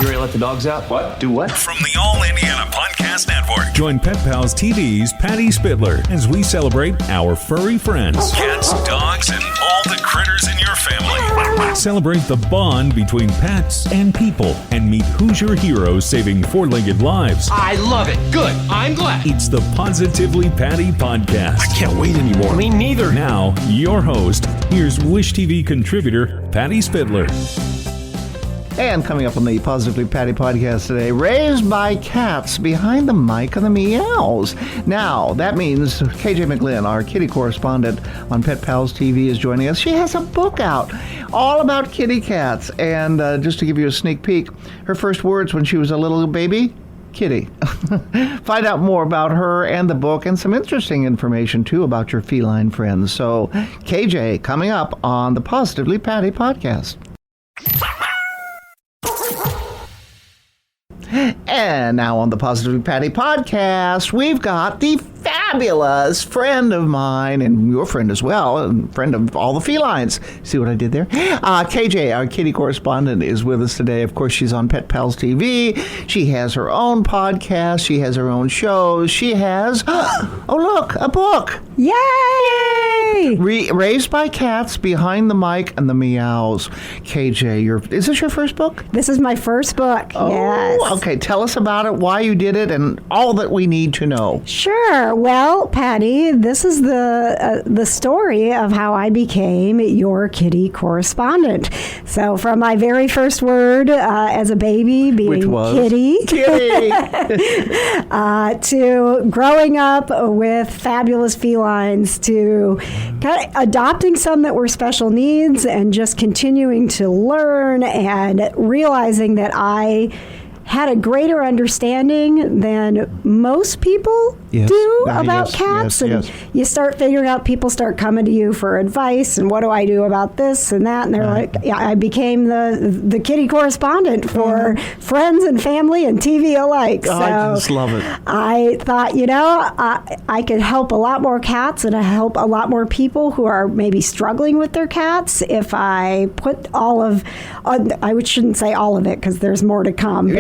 You ready to let the dogs out? What? Do what? From the All Indiana Podcast Network. Join Pet Pals TV's Patty Spitler as we celebrate our furry friends. Cats, dogs, and all the critters in your family. Celebrate the bond between pets and people and meet Hoosier heroes saving four-legged lives. I love it. Good. I'm glad. It's the Positively Patty Podcast. I can't wait anymore. Me neither. Now, your host, here's Wish TV contributor Patty Spitler. And coming up on the Positively Patty podcast today, raised by cats behind the mic and the meows. Now, that means KJ McGlynn, our kitty correspondent on Pet Pals TV, is joining us. She has a book out all about kitty cats. And just to give you a sneak peek, her first words when she was a little baby, kitty. Find out more about her and the book and some interesting information, too, about your feline friends. So, KJ, coming up on the Positively Patty podcast. And now on the Positively Patty podcast, we've got the fabulous friend of mine and your friend as well, and friend of all the felines. See what I did there? KJ, our kitty correspondent, is with us today. Of course, she's on Pet Pals TV. She has her own podcast. She has her own shows. She has, oh look, a book. Yay! Raised by Cats, Behind the Mic and the Meows. KJ, is this your first book? This is my first book. Oh, yes. Okay. Tell us about it, why you did it, and all that we need to know. Sure. Well, Patty, this is the story of how I became your kitty correspondent. So, from my very first word as a baby, being Which was? kitty, Kitty. to growing up with fabulous felines, to kind of adopting some that were special needs, and just continuing to learn and realizing that I had a greater understanding than most people do about cats. And you start figuring out, people start coming to you for advice, and what do I do about this and that? And they're like, yeah, I became the kitty correspondent for friends and family and TV alike. Oh, so I just love it. I thought, I could help a lot more cats and I help a lot more people who are maybe struggling with their cats if I put I shouldn't say all of it because there's more to come.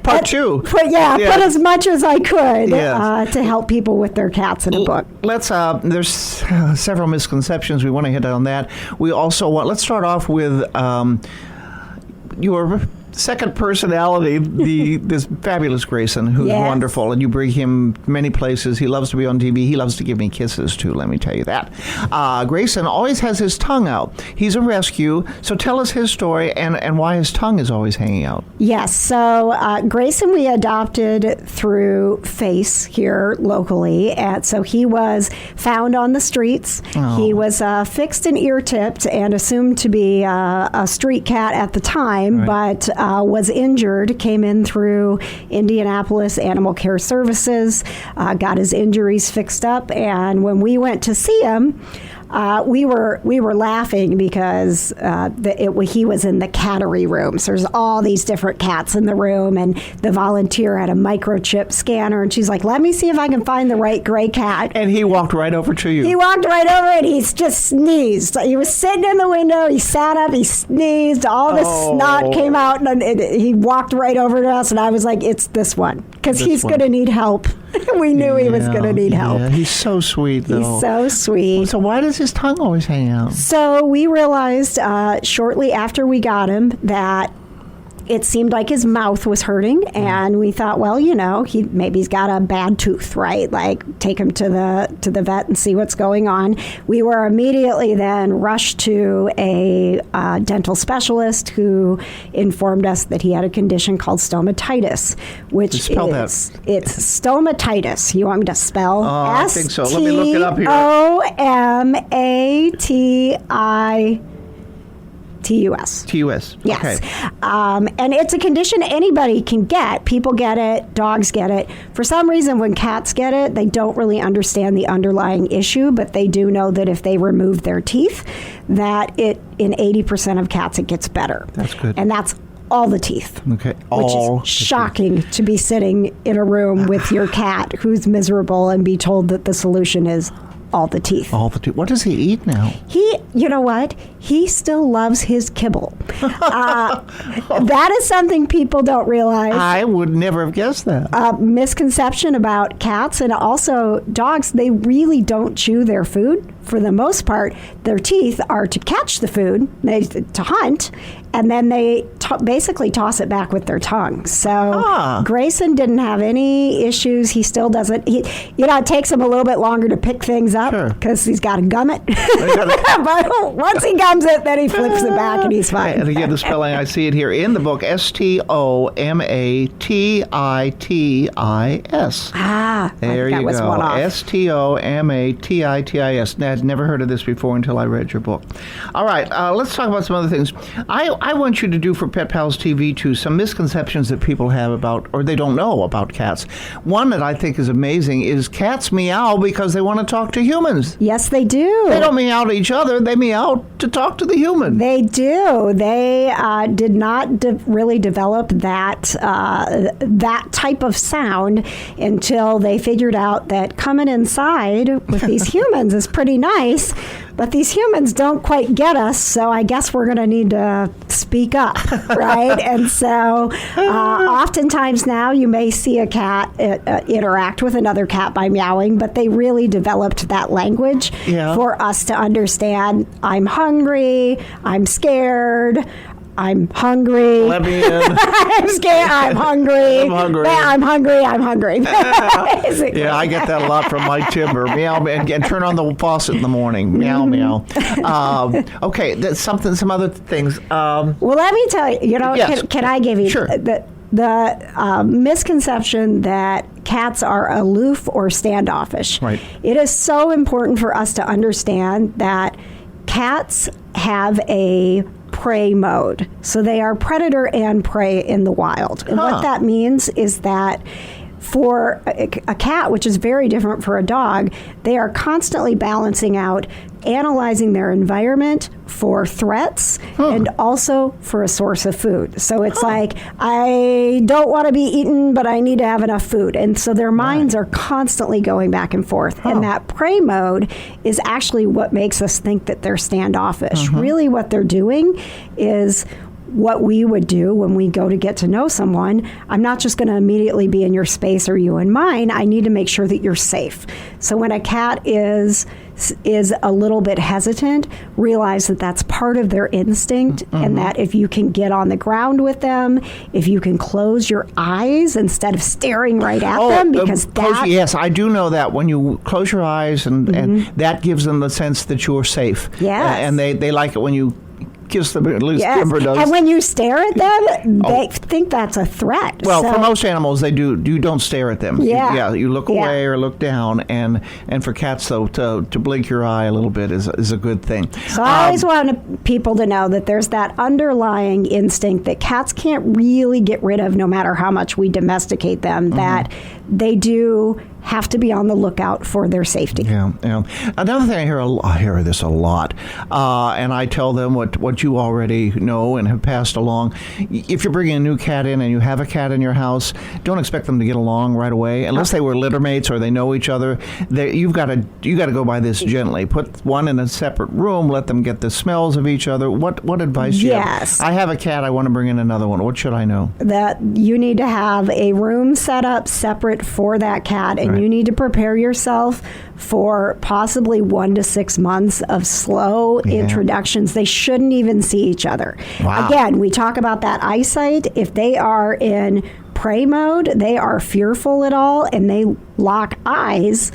Part two. Put as much as I could to help people with their cats in a book. There's several misconceptions. We want to hit on that. We also let's start off with your second personality, this fabulous Grayson, who's wonderful, and you bring him many places. He loves to be on TV. He loves to give me kisses, too, let me tell you that. Grayson always has his tongue out. He's a rescue, so tell us his story and why his tongue is always hanging out. Yes, so Grayson we adopted through Face here locally, and so he was found on the streets. Oh. He was fixed and ear-tipped and assumed to be a street cat at the time, but was injured, came in through Indianapolis Animal Care Services, got his injuries fixed up, and when we went to see him, we were laughing because he was in the cattery room. So there's all these different cats in the room, and the volunteer had a microchip scanner, and she's like, let me see if I can find the right gray cat. And he walked right over to you. He walked right over and he just sneezed. He was sitting in the window, he sat up, he sneezed, all this snot came out, and he walked right over to us, and I was like, it's this one, because he's going to need help. We knew he was going to need help. Yeah, he's so sweet, though. He's so sweet. So why does his tongue always hang out? So we realized shortly after we got him that it seemed like his mouth was hurting, and we thought, well, he's got a bad tooth, right? Like, take him to the vet and see what's going on. We were immediately then rushed to a dental specialist who informed us that he had a condition called stomatitis, which it's stomatitis. You want me to spell? I think so. Let me look it up here. Stomatitis. TUS. Yes. Okay. And it's a condition anybody can get. People get it. Dogs get it. For some reason, when cats get it, they don't really understand the underlying issue, but they do know that if they remove their teeth, that in 80% of cats, it gets better. That's good. And that's all the teeth. Okay. Which is shocking to be sitting in a room with your cat who's miserable and be told that the solution is all the teeth. What does he eat now? You know what? He still loves his kibble. That is something people don't realize. I would never have guessed that. Misconception about cats and also dogs, they really don't chew their food. For the most part, their teeth are to catch the food, to hunt, and then they basically toss it back with their tongue. So Grayson didn't have any issues. He still doesn't. It takes him a little bit longer to pick things up because he's got to gum it. But once he gums it, then he flips it back and he's fine. And again, the spelling, I see it here in the book, Stomatitiis. There you go. Stomatitiis. I'd never heard of this before until I read your book. All right, let's talk about some other things. I want you to do for Pet Pals TV, too, some misconceptions that people have about, or they don't know about cats. One that I think is amazing is cats meow because they want to talk to humans. Yes, they do. They don't meow to each other. They meow to talk to the human. They do. They did not really develop that type of sound until they figured out that coming inside with these humans is pretty nice, but these humans don't quite get us, so I guess we're going to need to speak up, right? And so oftentimes now you may see a cat interact with another cat by meowing, but they really developed that language for us to understand, I'm hungry, I'm scared, I'm hungry. Let me in. I'm scared. I'm hungry. I'm hungry. I'm hungry. I'm hungry. Yeah, I get that a lot from my timber. Meow, and turn on the faucet in the morning. Meow, meow. Okay, that's some other things. Well, let me tell you. Yes. Can I give you sure. the misconception that cats are aloof or standoffish? Right. It is so important for us to understand that cats have a prey mode. So they are predator and prey in the wild. And what that means is that for a cat, which is very different for a dog, they are constantly balancing out, analyzing their environment for threats and also for a source of food. So it's like, I don't want to be eaten, but I need to have enough food. And so their minds are constantly going back and forth. And that prey mode is actually what makes us think that they're standoffish. Really what they're doing is what we would do when we go to get to know someone. I'm not just going to immediately be in your space or you in mine. I need to make sure that you're safe. So when a cat is a little bit hesitant, realize that that's part of their instinct, and that if you can get on the ground with them, if you can close your eyes instead of staring right at them, because yes, I do know that when you close your eyes and that gives them the sense that you're safe. Yes. And they like it when you kiss them, at least Kimber does. And when you stare at them, they think that's a threat. Well, for most animals, they do. You don't stare at them. Yeah. You look away or look down. And for cats, though, to blink your eye a little bit is a good thing. So I always want people to know that there's that underlying instinct that cats can't really get rid of no matter how much we domesticate them, that they do have to be on the lookout for their safety. Yeah. Another thing I hear this a lot, and I tell them what you already know and have passed along. If you're bringing a new cat in and you have a cat in your house, don't expect them to get along right away, unless they were litter mates or they know each other. You've got to go by this gently. Put one in a separate room. Let them get the smells of each other. What advice do you have? I have a cat. I want to bring in another one. What should I know? That you need to have a room set up separate for that cat, and you need to prepare yourself for possibly 1 to 6 months of slow introductions. They shouldn't even see each other. Wow. Again, we talk about that eyesight. If they are in prey mode, they are fearful at all, and they lock eyes,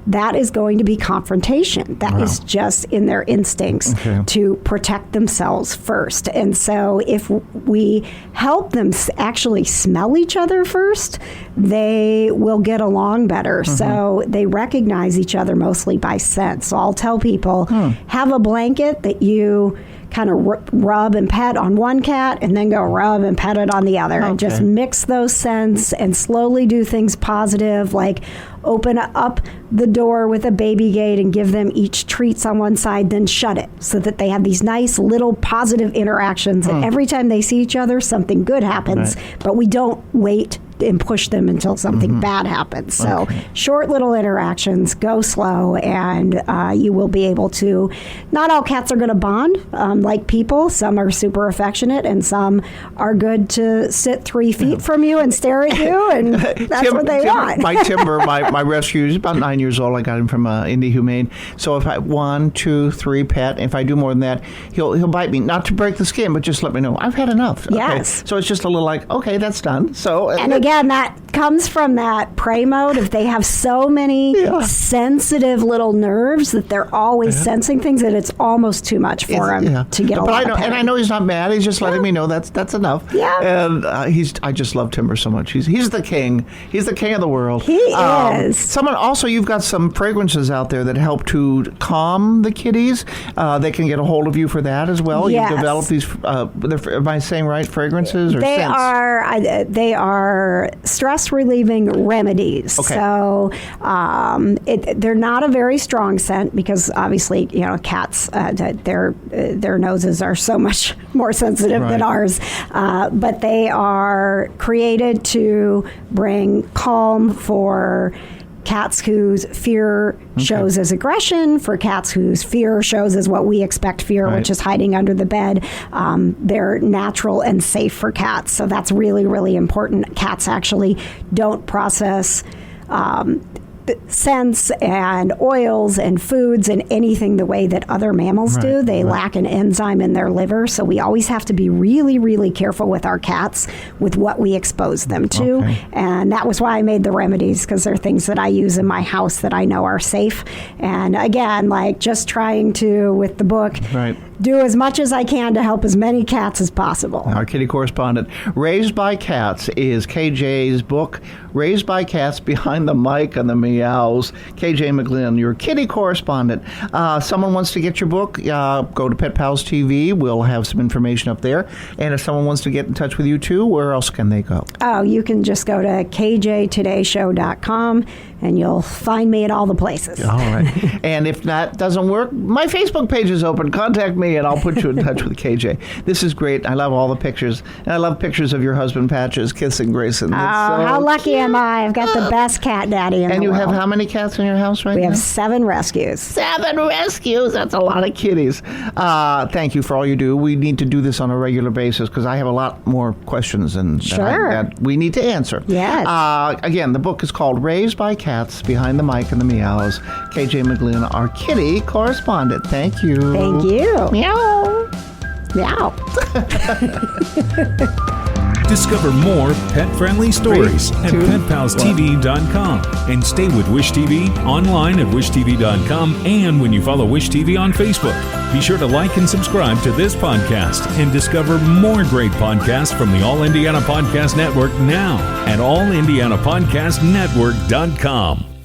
that is going to be confrontation. That is just in their instincts to protect themselves first. And so if we help them actually smell each other first, they will get along better. So they recognize each other mostly by scent. So I'll tell people, have a blanket that you kind of rub and pet on one cat and then go rub and pet it on the other. And just mix those scents and slowly do things positive, like open up the door with a baby gate and give them each treats on one side, then shut it so that they have these nice little positive interactions. And every time they see each other, something good happens. But we don't wait and push them until something bad happens. So short little interactions, go slow, and you will be able to. Not all cats are going to bond like people. Some are super affectionate, and some are good to sit 3 feet from you and stare at you, and that's what they want. My Timber, my rescue, he's about 9 years old. I got him from Indie Humane. So if I 1, 2, 3 pet, if I do more than that, he'll bite me. Not to break the skin, but just let me know I've had enough. Yes. Okay? So it's just a little like, okay, that's done. So and again, that comes from that prey mode. If they have so many sensitive little nerves that they're always sensing things, that it's almost too much for him to get a lot of petting. And I know he's not mad. He's just letting me know that's enough. Yeah. And I just love Timber so much. He's the king. He's the king of the world. He is. Someone also, you've got some fragrances out there that help to calm the kitties. They can get a hold of you for that as well. Yes. You've developed these. Am I saying right? Fragrances or scents? They are stress relieving remedies. Okay. So they're not a very strong scent because obviously cats their noses are so much more sensitive than ours. But they are created to bring calm for cats whose fear shows as aggression, for cats whose fear shows as what we expect fear, which is hiding under the bed. They're natural and safe for cats. So that's really, really important. Cats actually don't process scents and oils and foods and anything the way that other mammals do. They lack an enzyme in their liver, so we always have to be really, really careful with our cats with what we expose them to. And that was why I made the remedies, because they're things that I use in my house that I know are safe. And again, like just trying to, with the book, do as much as I can to help as many cats as possible. Our kitty correspondent. Raised by Cats is KJ's book, Raised by Cats, Behind the Mic and the Meows. KJ McGlynn, your kitty correspondent. Someone wants to get your book, go to Pet Pals TV. We'll have some information up there. And if someone wants to get in touch with you too, where else can they go? Oh, you can just go to kjtodayshow.com and you'll find me at all the places. All right. And if that doesn't work, my Facebook page is open. Contact me and I'll put you in touch with KJ. This is great. I love all the pictures. And I love pictures of your husband, Patches, kissing Grayson. How lucky am I? I've got the best cat daddy in the world. And you have how many cats in your house right now? We have 7 rescues. 7 rescues. That's a lot of kitties. Thank you for all you do. We need to do this on a regular basis because I have a lot more questions that we need to answer. Yes. Again, the book is called Raised by Cats, Behind the Mic and the Meows. KJ McGlynn, our kitty correspondent. Thank you. Thank you. Meow. Meow. Discover more pet-friendly stories at PetPalsTV.com and stay with Wish TV online at WishTV.com and when you follow Wish TV on Facebook. Be sure to like and subscribe to this podcast and discover more great podcasts from the All Indiana Podcast Network now at AllIndianaPodcastNetwork.com.